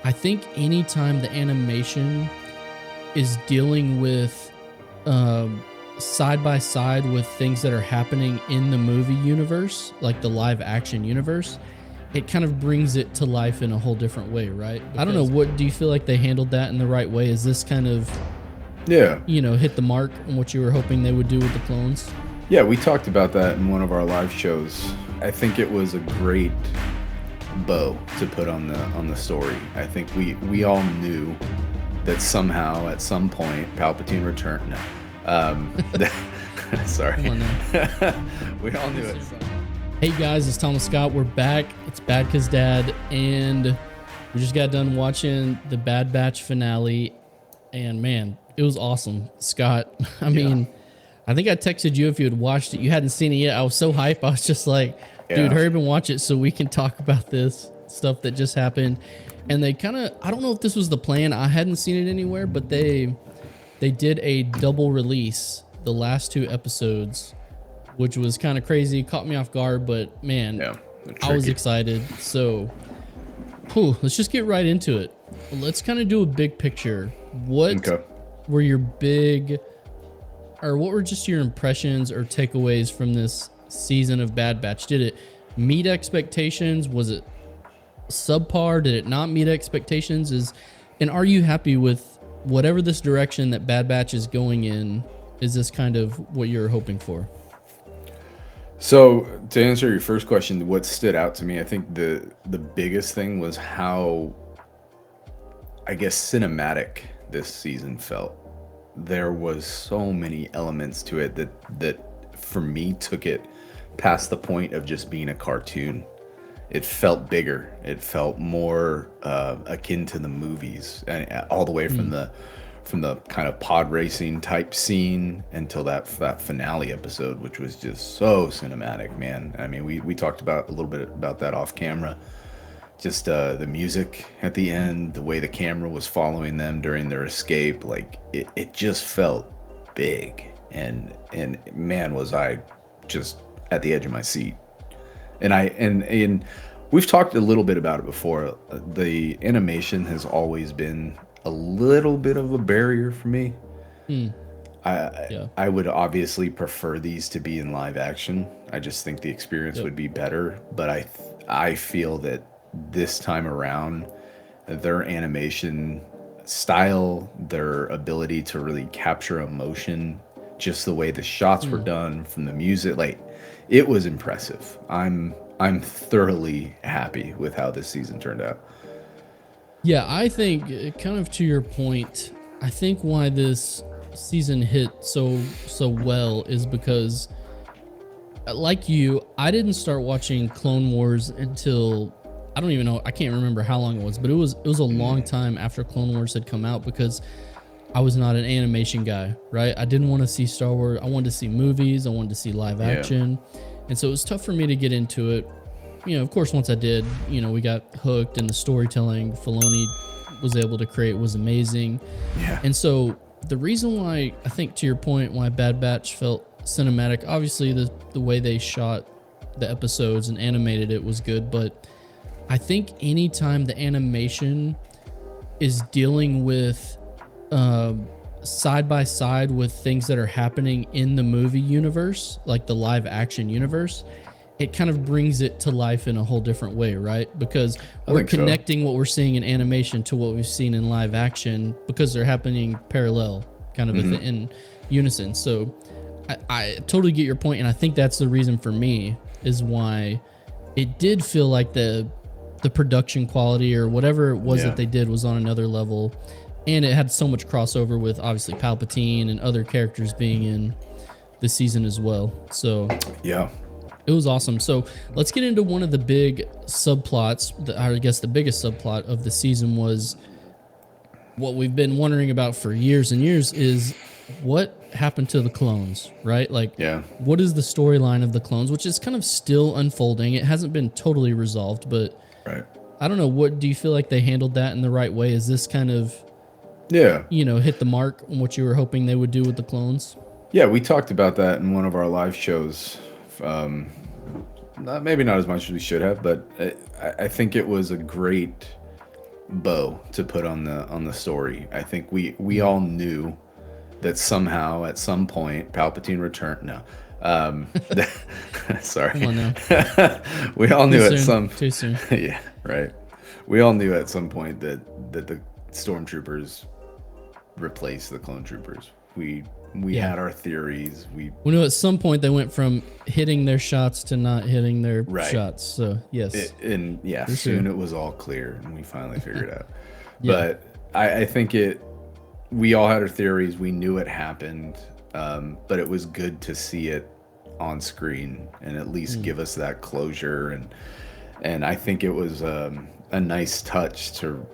I think anytime the animation is dealing with side by side with things that are happening in the movie universe, like the live action universe, it kind of brings it to life in a whole different way, right? I don't know. What do you feel like they handled that in the right way? Is this kind of, Yeah. hit the mark on what you were hoping they would do with the clones? Yeah, we talked about that in one of our live shows. I think it was a great bow to put on the story. I think we all knew that somehow at some point Palpatine returned. No, sorry. Come on now. We all knew it. Hey guys, it's Thomas Scott. We're back. It's Bad Cause Dad, and we just got done watching the Bad Batch finale, and man, it was awesome. Scott, I mean, I think I texted you if you had watched it. You hadn't seen it yet. I was so hyped. I was just like, dude, hurry up and watch it so we can talk about this stuff that just happened. And they kind of, I don't know if this was the plan. I hadn't seen it anywhere, but they did a double release, the last two episodes, which was kind of crazy. Caught me off guard, but man, I was excited. So, let's just get right into it. Let's kind of do a big picture. What were your what were just your impressions or takeaways from this season of Bad Batch? Did it meet expectations? Was it subpar? Did it not meet expectations? And are you happy with whatever this direction that Bad Batch is going in? Is this kind of what you're hoping for? So to answer your first question, what stood out to me, I think the biggest thing was how, I guess, cinematic this season felt. There was so many elements to it that for me took it past the point of just being a cartoon. It felt bigger. It felt more akin to the movies, and all the way from the kind of pod racing type scene until that finale episode, which was just so cinematic, man. I mean, we talked about a little bit about that off camera. Just the music at the end, the way the camera was following them during their escape, like it just felt big. And man, was I just at the edge of my seat. And we've talked a little bit about it before. The animation has always been a little bit of a barrier for me. I would obviously prefer these to be in live action. I just think the experience would be better. But I feel that this time around, their animation style, their ability to really capture emotion, just the way the shots were done from the music, like it was impressive. I'm thoroughly happy with how this season turned out. Yeah, I think kind of to your point, I think why this season hit so well is because, like you, I didn't start watching Clone Wars until, I don't even know, I can't remember how long it was, but it was a long time after Clone Wars had come out, because I was not an animation guy, right? I didn't want to see Star Wars. I wanted to see movies. I wanted to see live action. And so it was tough for me to get into it. You know, of course, once I did, we got hooked, and the storytelling Filoni was able to create was amazing. Yeah. And so the reason why, I think to your point, why Bad Batch felt cinematic, obviously the way they shot the episodes and animated it was good, but I think anytime the animation is dealing with side by side with things that are happening in the movie universe, like the live action universe, it kind of brings it to life in a whole different way, right? Because we're connecting what we're seeing in animation to what we've seen in live action, because they're happening parallel, kind of in unison. So I totally get your point, and I think that's the reason for me is why it did feel like the production quality or whatever it was that they did was on another level. And it had so much crossover with obviously Palpatine and other characters being in the season as well. So yeah, it was awesome. So let's get into one of the big subplots. I guess the biggest subplot of the season was what we've been wondering about for years and years, is what happened to the clones, right? Like, what is the storyline of the clones, which is kind of still unfolding. It hasn't been totally resolved, but I don't know. What do you feel like they handled that in the right way? Is this kind of hit the mark on what you were hoping they would do with the clones? Yeah, we talked about that in one of our live shows. Maybe not as much as we should have, but I think it was a great bow to put on the story. I think we all knew that somehow at some point Palpatine returned. No, sorry. Come on now. We all knew at Too soon. yeah, right. We all knew at some point that the stormtroopers replaced the clone troopers. We had our theories. We knew at some point they went from hitting their shots to not hitting their Right. shots. So yes, soon sure. it was all clear and we finally figured it out. Yeah. But I think we all had our theories. We knew it happened, but it was good to see it on screen and at least give us that closure. And I think it was a nice touch to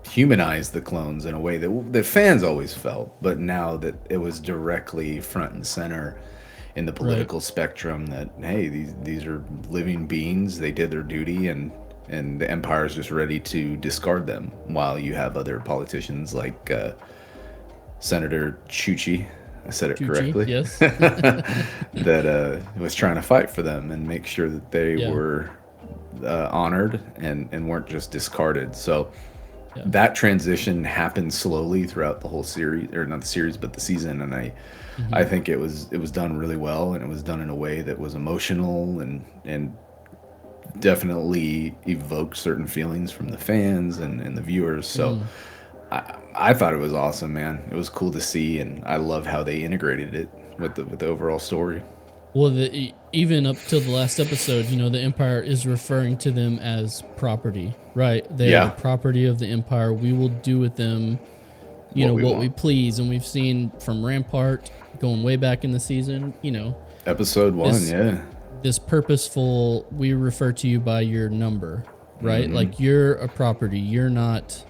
humanize the clones in a way that fans always felt, but now that it was directly front and center in the political spectrum, that hey, these are living beings, they did their duty, and the Empire is just ready to discard them, while you have other politicians like Senator Chuchi, I said it correctly, yes. that was trying to fight for them and make sure that they were honored and weren't just discarded. So that transition happened slowly throughout the whole series, or not the series, but the season. And I think it was done really well, and it was done in a way that was emotional and definitely evoked certain feelings from the fans and the viewers. So I thought it was awesome, man. It was cool to see, and I love how they integrated it with the overall story. Well, even up till the last episode, the Empire is referring to them as property, right? They are the property of the Empire. We will do with them, what we please. And we've seen from Rampart, going way back in the season, Episode 1, this purposeful, we refer to you by your number, right? Like, you're a property. You're not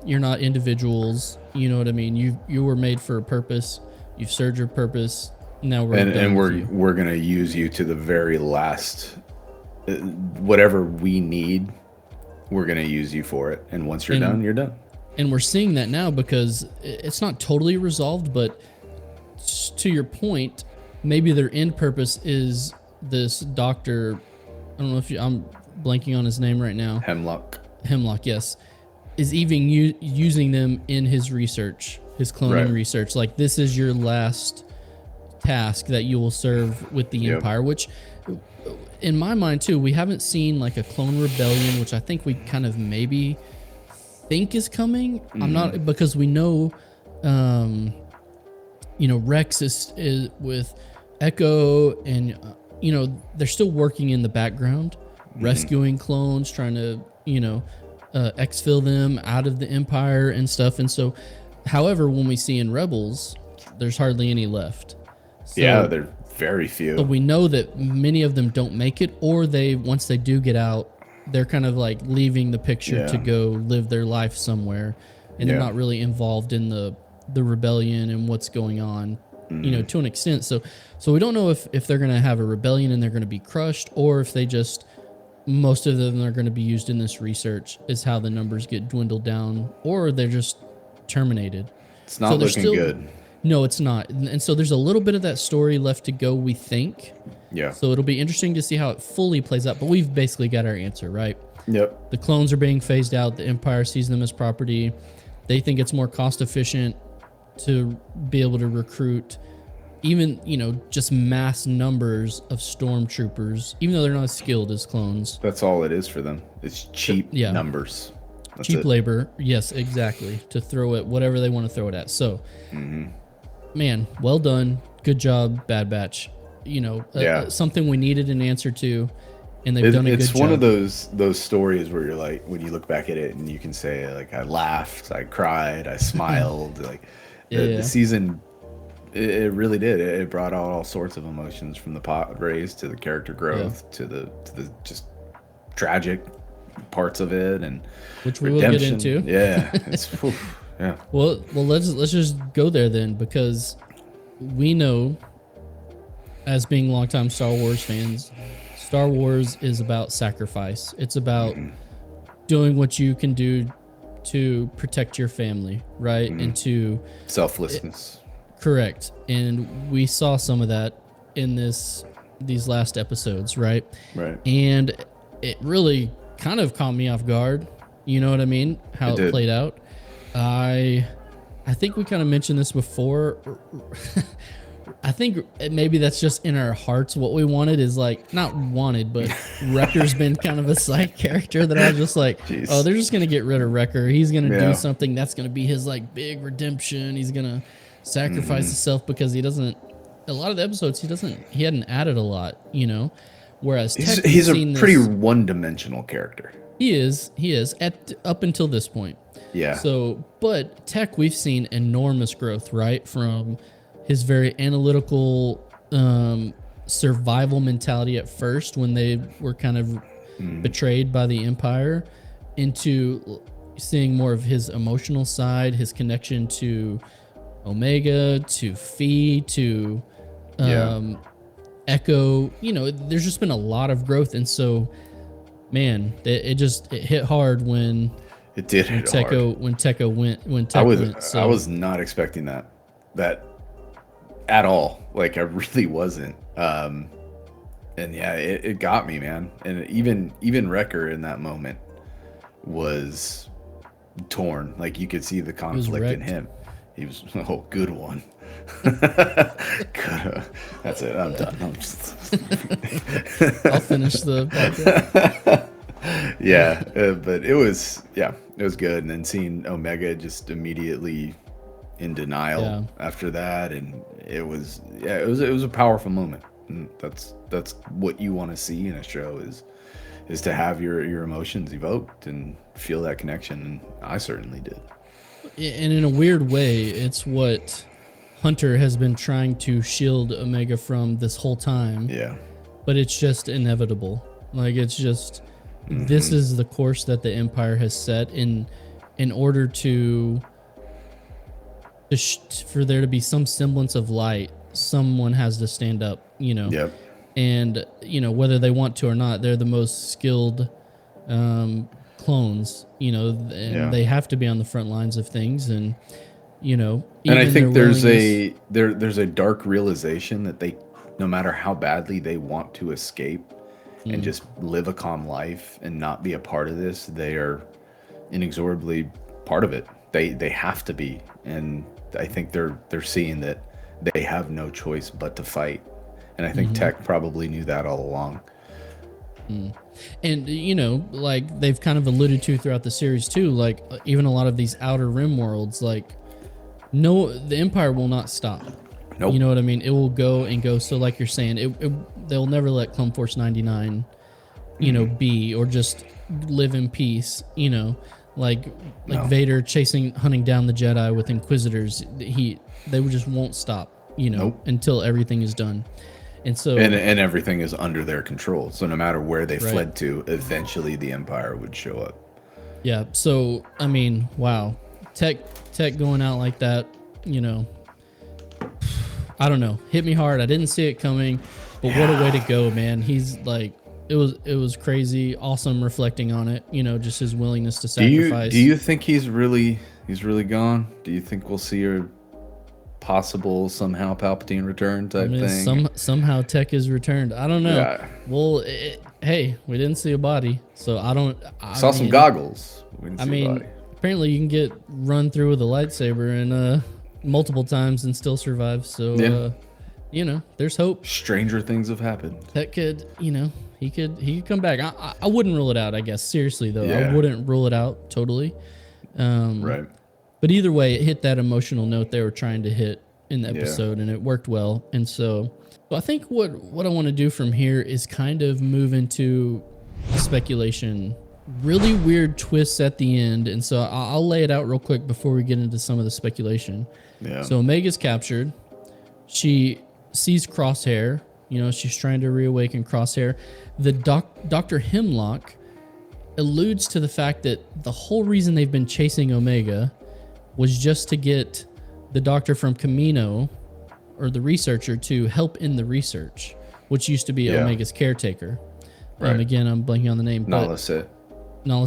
individuals. You know what I mean? You were made for a purpose. You've served your purpose. Now we're gonna use you to the very last. Whatever we need, we're gonna use you for it. And once you're done, you're done. And we're seeing that now, because it's not totally resolved, but to your point, maybe their end purpose is this doctor. I don't know if I'm blanking on his name right now. Hemlock, yes, is even using them in his research, his cloning research. Like, this is your last task that you will serve with the Empire, which in my mind too, we haven't seen like a clone rebellion, which I think we kind of maybe think is coming. I'm not, because we know Rex is with Echo, and they're still working in the background, rescuing clones, trying to exfil them out of the Empire and stuff. And so, however, when we see in Rebels, there's hardly any left. So, they're very few. So we know that many of them don't make it, or once they do get out, they're kind of like leaving the picture to go live their life somewhere, and they're not really involved in the rebellion and what's going on, to an extent. So we don't know if they're going to have a rebellion and they're going to be crushed, or if they just, most of them are going to be used in this research, is how the numbers get dwindled down, or they're just terminated. It's not looking good. No, it's not. And so there's a little bit of that story left to go, we think. Yeah. So it'll be interesting to see how it fully plays out. But we've basically got our answer, right? Yep. The clones are being phased out. The Empire sees them as property. They think it's more cost efficient to be able to recruit even, just mass numbers of stormtroopers, even though they're not as skilled as clones. That's all it is for them. It's cheap numbers. That's cheap labor. Yes, exactly. To throw it whatever they want to throw it at. So, man, well done. Good job, Bad Batch. Something we needed an answer to, and they've done a good job. It's one of those stories where you're like, when you look back at it and you can say, like, I laughed, I cried, I smiled. Like, the season, it really did. It brought out all sorts of emotions, from the pot raise to the character growth to the just tragic parts of it, and which we will get into. Yeah, it's yeah. Well, let's just go there then, because we know, as being longtime Star Wars fans, Star Wars is about sacrifice. It's about doing what you can do to protect your family, right? And to selflessness. Correct. And we saw some of that in these last episodes, right? Right. And it really kind of caught me off guard, You know what I mean? How it did. played out. I think we kind of mentioned this before. I think maybe that's just in our hearts. What we wanted is like, not wanted, but Wrecker's been kind of a side character that I was just like, Jeez. oh, they're just going to get rid of Wrecker. He's going to Yeah. do something that's going to be his like big redemption. He's going to sacrifice himself because he doesn't, a lot of the episodes, he hadn't added a lot, you know, whereas he's a pretty one-dimensional character. He is up until this point. Yeah. So, but Tech, we've seen enormous growth, right? From his very analytical survival mentality at first when they were kind of betrayed by the Empire, into seeing more of his emotional side, his connection to Omega, to Fee, to Echo. You know, there's just been a lot of growth. And so, man, it hit hard when it did hit hard. When Tech went. So. I was not expecting that at all. Like, I really wasn't. And yeah, it got me, man. And even Wrecker in that moment was torn. Like, you could see the conflict in him. He was, oh, good one. That's it. I'm done. I'll finish the podcast. Yeah, but it was good. And then seeing Omega just immediately in denial after that, and it was a powerful moment. And that's what you want to see in a show is to have your emotions evoked and feel that connection, and I certainly did. And in a weird way, it's what Hunter has been trying to shield Omega from this whole time. Yeah. But it's just inevitable. Like, it's just this is the course that the Empire has set in order for there to be some semblance of light. Someone has to stand up, you know. Yep. And, you know, whether they want to or not, they're the most skilled clones, you know, and they have to be on the front lines of things. And, you know, and I think there's a dark realization that they, no matter how badly they want to escape and just live a calm life and not be a part of this, they are inexorably part of it. They have to be. And I think they're seeing that they have no choice but to fight. And I think Tech probably knew that all along. And, you know, like they've kind of alluded to throughout the series too, like even a lot of these Outer Rim worlds, like the Empire will not stop. Nope. You know what I mean? It will go and go. So like you're saying, they'll never let Clone Force 99, you know, be, or just live in peace, you know, like Vader hunting down the Jedi with Inquisitors. They just won't stop, you know, until everything is done. And so, and everything is under their control. So no matter where they fled to, eventually the Empire would show up. Yeah. So, I mean, wow. Tech going out like that, you know, I don't know. Hit me hard. I didn't see it coming, but what a way to go, man. He's like, it was crazy, awesome reflecting on it, you know, just his willingness to sacrifice. Do you think he's really gone? Do you think we'll see a possible somehow Palpatine return type thing? Somehow Tech is returned. I don't know. Yeah. Well, hey, we didn't see a body, so I saw some goggles. We didn't see a body. Apparently you can get run through with a lightsaber and multiple times and still survive. So you know, there's hope. Stranger things have happened. That could, you know, he could come back. I wouldn't rule it out, I guess. Seriously though, I wouldn't rule it out totally. Right. But either way, it hit that emotional note they were trying to hit in the episode, and it worked well. And so I think what I want to do from here is kind of move into speculation. Really weird twists at the end, and so I'll lay it out real quick before we get into some of the speculation. Yeah. So Omega's captured. She sees Crosshair. You know, she's trying to reawaken Crosshair. The Dr. Hemlock alludes to the fact that the whole reason they've been chasing Omega was just to get the doctor from Camino, or the researcher, to help in the research, which used to be Omega's caretaker. Right. Again, I'm blanking on the name. Nala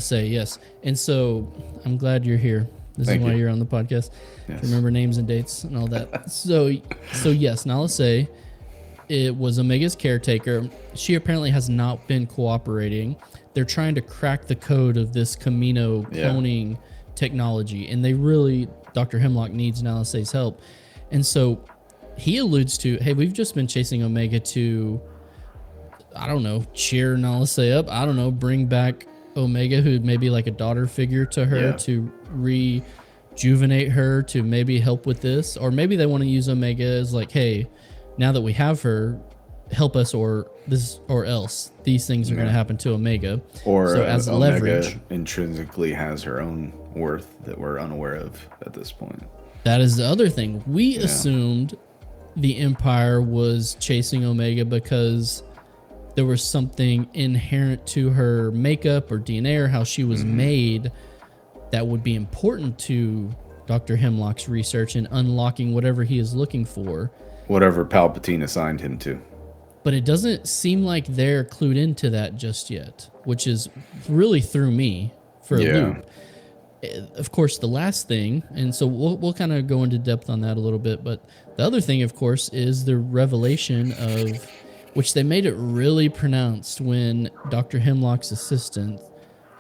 Se, yes. And so I'm glad you're here. This is why you're on the podcast. Yes. Remember names and dates and all that. So yes, Nala Se it was Omega's caretaker. She apparently has not been cooperating. They're trying to crack the code of this Camino cloning technology, and they really, Dr. Hemlock needs Nalisae's help. And so he alludes to, hey, we've just been chasing Omega to, I don't know, cheer Nalisae up. I don't know, bring back Omega, who may be like a daughter figure to her, to rejuvenate her, to maybe help with this. Or maybe they want to use Omega as like, hey, now that we have her, help us, or this, or else these things are going to happen to Omega. Or so as Omega leverage, intrinsically has her own worth that we're unaware of at this point. That is the other thing. We assumed the Empire was chasing Omega because there was something inherent to her makeup or DNA or how she was made that would be important to Dr. Hemlock's research and unlocking whatever he is looking for. Whatever Palpatine assigned him to. But it doesn't seem like they're clued into that just yet, which is really threw me for a loop. Of course, the last thing, and so we'll kind of go into depth on that a little bit, but the other thing, of course, is the revelation of, which they made it really pronounced when Dr. Hemlock's assistant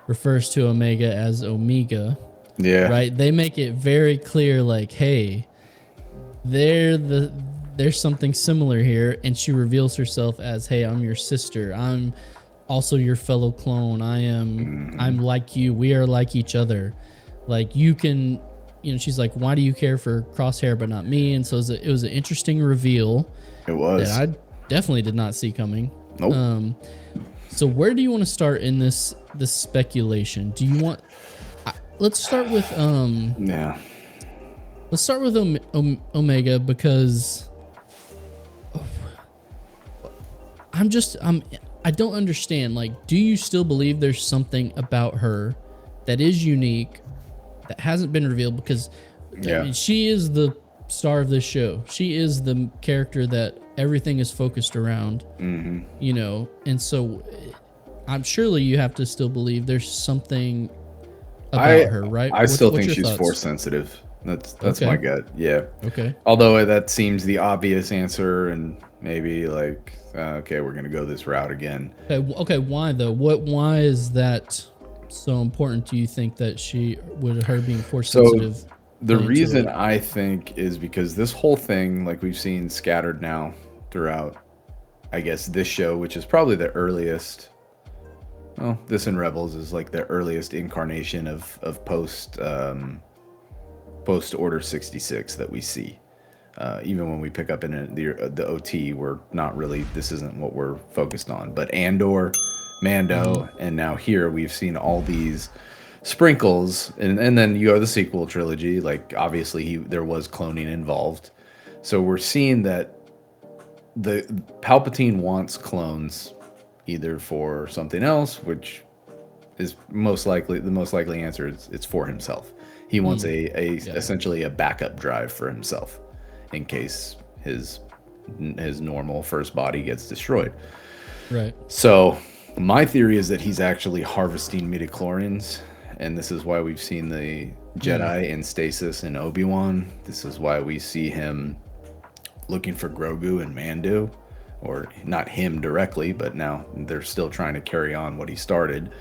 refers to Omega as Omega. Yeah. Right? They make it very clear, like, hey, there's something similar here, and she reveals herself as, hey, I'm your sister. I'm also your fellow clone. I'm like you. We are like each other. Like, you can, she's like, why do you care for Crosshair but not me? And so it was an interesting reveal. It was. That I definitely did not see coming. Nope. So where do you want to start in this speculation? Do you want? Let's start with Let's start with Omega, because I don't understand. Like, do you still believe there's something about her that is unique, that hasn't been revealed? Because I mean, she is the star of this show. She is the character that everything is focused around. And so I'm surely you have to still believe there's something about her, right? I still think she's force sensitive. That's my gut. Yeah. Okay. Although that seems the obvious answer, and maybe like, okay, we're gonna go this route again. Okay. Why though? Why is that so important? Do you think that her being force sensitive? The reason I think is because this whole thing, like we've seen scattered now throughout, I guess, this show, which is probably the earliest. Well, this in Rebels is like the earliest incarnation of post Order 66 that we see. Even when we pick up in the OT, we're not really. This isn't what we're focused on. But Andor, Mando, and now here we've seen all these sprinkles, and then you go the sequel trilogy. Like, obviously there was cloning involved, so we're seeing that the Palpatine wants clones either for something else, which is the most likely answer is it's for himself. He wants essentially a backup drive for himself in case his normal first body gets destroyed. Right. So my theory is that he's actually harvesting midichlorians, and this is why we've seen the Jedi in stasis in Obi-Wan. This is why we see him looking for Grogu and Mando, or not him directly, but now they're still trying to carry on what he started.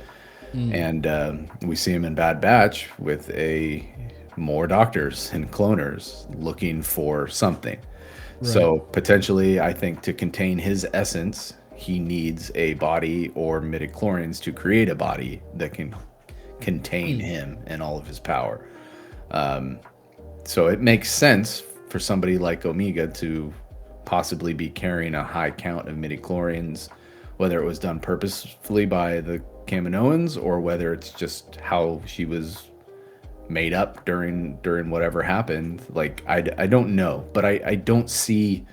And we see him in Bad Batch with more doctors and cloners looking for something. Right. So potentially, I think to contain his essence, he needs a body or midichlorians to create a body that can contain him and all of his power. So it makes sense for somebody like Omega to possibly be carrying a high count of midichlorians, whether it was done purposefully by the Kaminoans or whether it's just how she was made up during whatever happened. Like, I don't know, but I don't see,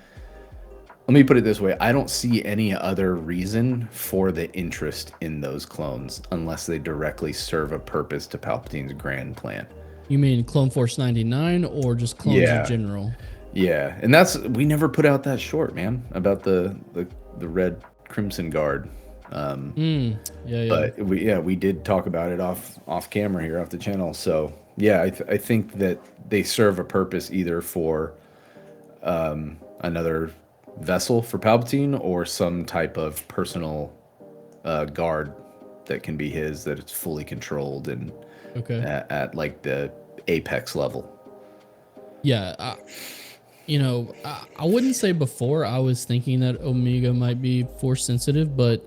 let me put it this way, I don't see any other reason for the interest in those clones unless they directly serve a purpose to Palpatine's grand plan. You mean Clone Force 99 or just clones in general? Yeah, and we never put out that short, man, about the Red Crimson Guard. But we did talk about it off camera here, off the channel. So yeah, I think that they serve a purpose either for another vessel for Palpatine or some type of personal guard that can be his, that it's fully controlled and Okay. at like the apex level. Yeah. I wouldn't say before I was thinking that Omega might be force sensitive, but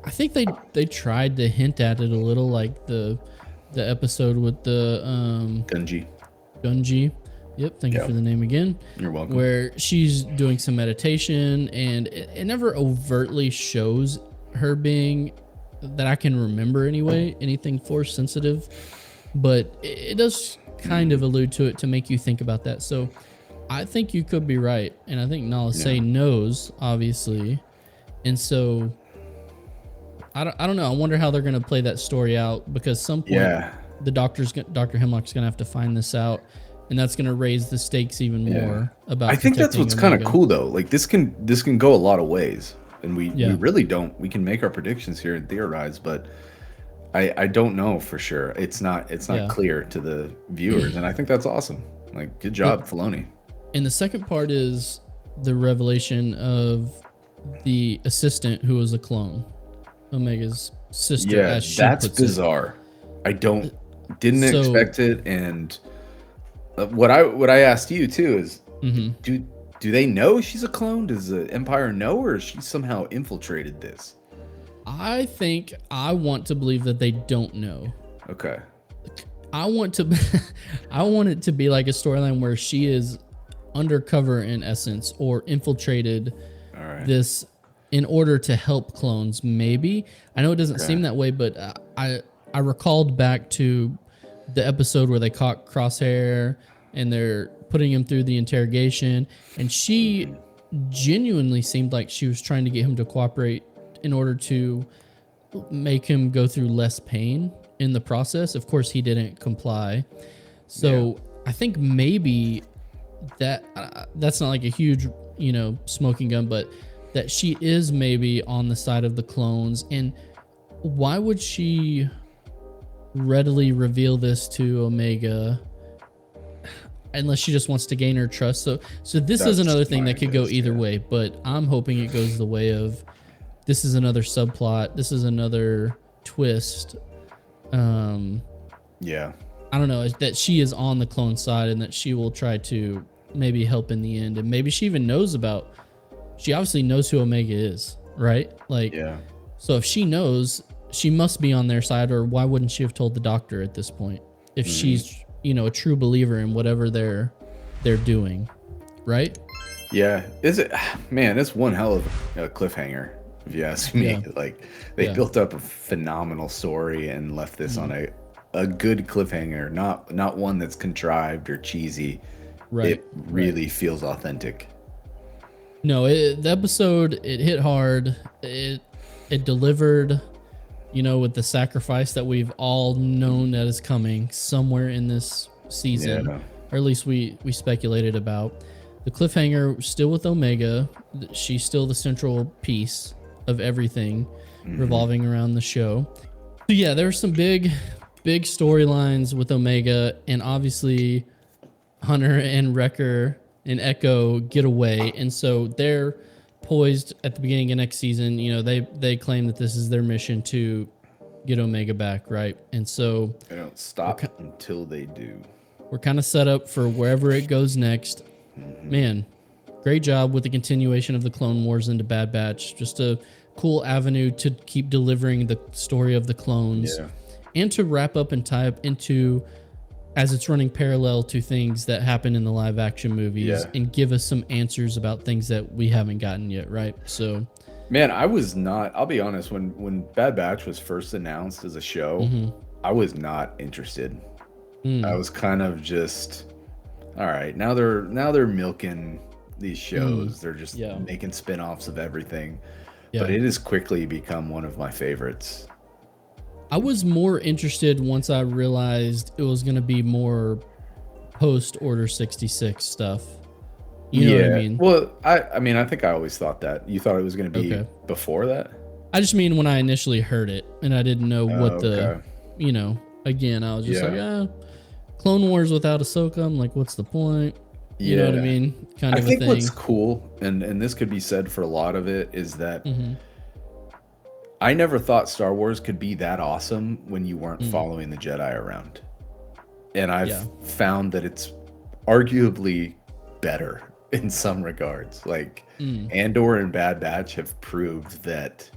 I think they tried to hint at it a little, like the episode with the Gunji. Gunji. Yep, thank you for the name again. You're welcome. Where she's doing some meditation, and it never overtly shows her being, that I can remember anyway, anything force sensitive, but it does kind of allude to it to make you think about that. So I think you could be right, and I think Nala Se knows, obviously, and so I don't know. I wonder how they're going to play that story out, because some point the Dr. Hemlock's going to have to find this out, and that's going to raise the stakes even more. About I think that's what's kind of cool though. Like this can go a lot of ways, and we really don't. We can make our predictions here and theorize, but I don't know for sure. It's not clear to the viewers, and I think that's awesome. Like, good job, Filoni. And the second part is the revelation of the assistant who was a clone, Omega's sister. Yeah, that's bizarre. I didn't expect it, and what I asked you too is, do they know she's a clone? Does the Empire know, or has she somehow infiltrated this? I think I want to believe that they don't know. Okay. I want it to be like a storyline where she is undercover in essence, or infiltrated this in order to help clones. Maybe, I know it doesn't seem that way, but I recalled back to the episode where they caught Crosshair and they're putting him through the interrogation, and she genuinely seemed like she was trying to get him to cooperate in order to make him go through less pain in the process. Of course, he didn't comply. So I think maybe that's not like a huge, smoking gun, but that she is maybe on the side of the clones. And why would she readily reveal this to Omega unless she just wants to gain her trust? So this is another thing that could go either way, but I'm hoping it goes the way of, this is another subplot, this is another twist. I don't know, that she is on the clone side, and that she will try to maybe help in the end, and maybe she even knows she obviously knows who Omega is, right? Like, so if she knows, she must be on their side, or why wouldn't she have told the Doctor at this point if she's, a true believer in whatever they're doing, right? Yeah. Is it, man, it's one hell of a cliffhanger, if you ask me. Like, they built up a phenomenal story and left this on a good cliffhanger, not one that's contrived or cheesy. Right. It really feels authentic. No, the episode, it hit hard. It delivered, with the sacrifice that we've all known that is coming somewhere in this season, or at least we speculated about. The cliffhanger still with Omega. She's still the central piece of everything revolving around the show. So yeah, there were some big storylines with Omega, and obviously Hunter and Wrecker and Echo get away, and so they're poised at the beginning of next season. They claim that this is their mission to get Omega back, right? And so they don't stop until they do. We're kind of set up for wherever it goes next. Man, great job with the continuation of the Clone Wars into Bad Batch. Just a cool avenue to keep delivering the story of the clones, and to wrap up and tie up into, as it's running parallel to things that happen in the live action movies, and give us some answers about things that we haven't gotten yet, right? So, man, I'll be honest, when Bad Batch was first announced as a show, I was not interested. I was kind of just, all right, now they're milking these shows. They're just making spin-offs of everything. But it has quickly become one of my favorites. I was more interested once I realized it was going to be more post Order 66 stuff. You know what I mean? Well, I mean, I think I always thought that. You thought it was going to be before that? I just mean when I initially heard it and I didn't know what again, I was just like, Clone Wars without Ahsoka. I'm like, what's the point? You know what I Yeah. mean? Kind I of a think what's thing. cool, and this could be said for a lot of it, is that Hmm. I never thought Star Wars could be that awesome when you weren't Mm, following the Jedi around. And I've yeah. found that it's arguably better in some regards. Like Mm, Andor and Bad Batch have proved that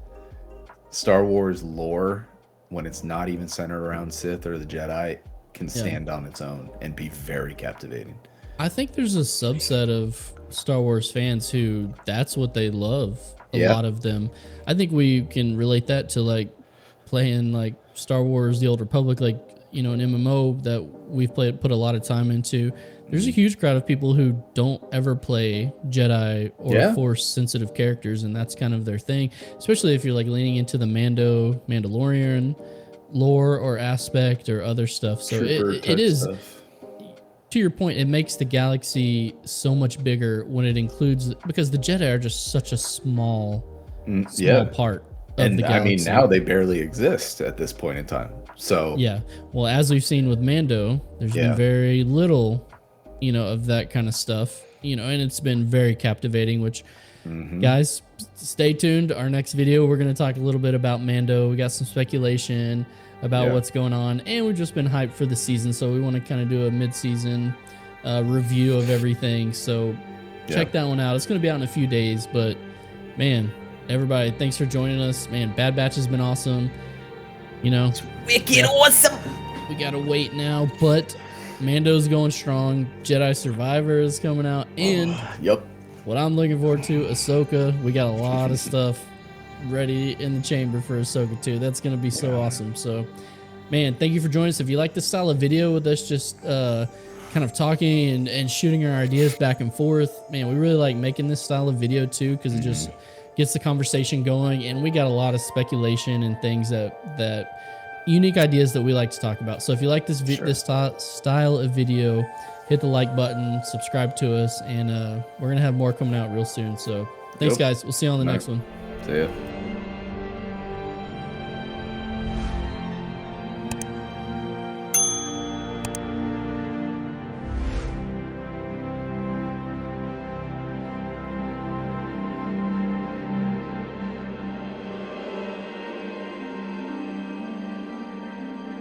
Star Wars lore, when it's not even centered around Sith or the Jedi, can yeah. stand on its own and be very captivating. I think there's a subset of Star Wars fans who that's what they love. A Yeah. lot of them. I think we can relate that to like playing like Star Wars: The Old Republic, like an MMO that we've put a lot of time into. There's a Mhm. huge crowd of people who don't ever play Jedi or Yeah, Force sensitive characters, and that's kind of their thing. Especially if you're like leaning into the Mandalorian lore or aspect or other stuff. So trooper it type is, stuff. to your point, it makes the galaxy so much bigger when it includes, because the Jedi are just such a small Yeah. part of the And I mean, galaxy. now they barely exist at this point in time. So, Yeah. Well, as we've seen with Mando, there's been yeah. very little, of that kind of stuff, and it's been very captivating, which, Hmm. guys, stay tuned. Our next video, we're going to talk a little bit about Mando. We got some speculation about Yeah. what's going on, and we've just been hyped for the season. So we want to kind of do a mid-season review of everything. So Yeah. check that one out. It's going to be out in a few days, but man, everybody, thanks for joining us. Man, Bad Batch has been awesome. Wicked awesome. We gotta wait now, but Mando's going strong. Jedi Survivor is coming out, and Yep. what I'm looking forward to, Ahsoka. We got a lot of stuff ready in the chamber for Ahsoka too. That's gonna be so awesome. So, man, thank you for joining us. If you like this style of video with us just kind of talking and shooting our ideas back and forth, man, we really like making this style of video too, because it just gets the conversation going, and we got a lot of speculation and things that unique ideas that we like to talk about. So if you like this style of video, hit the like button, subscribe to us, and we're gonna have more coming out real soon. So thanks, Yep. guys. We'll see you on the next one. See ya.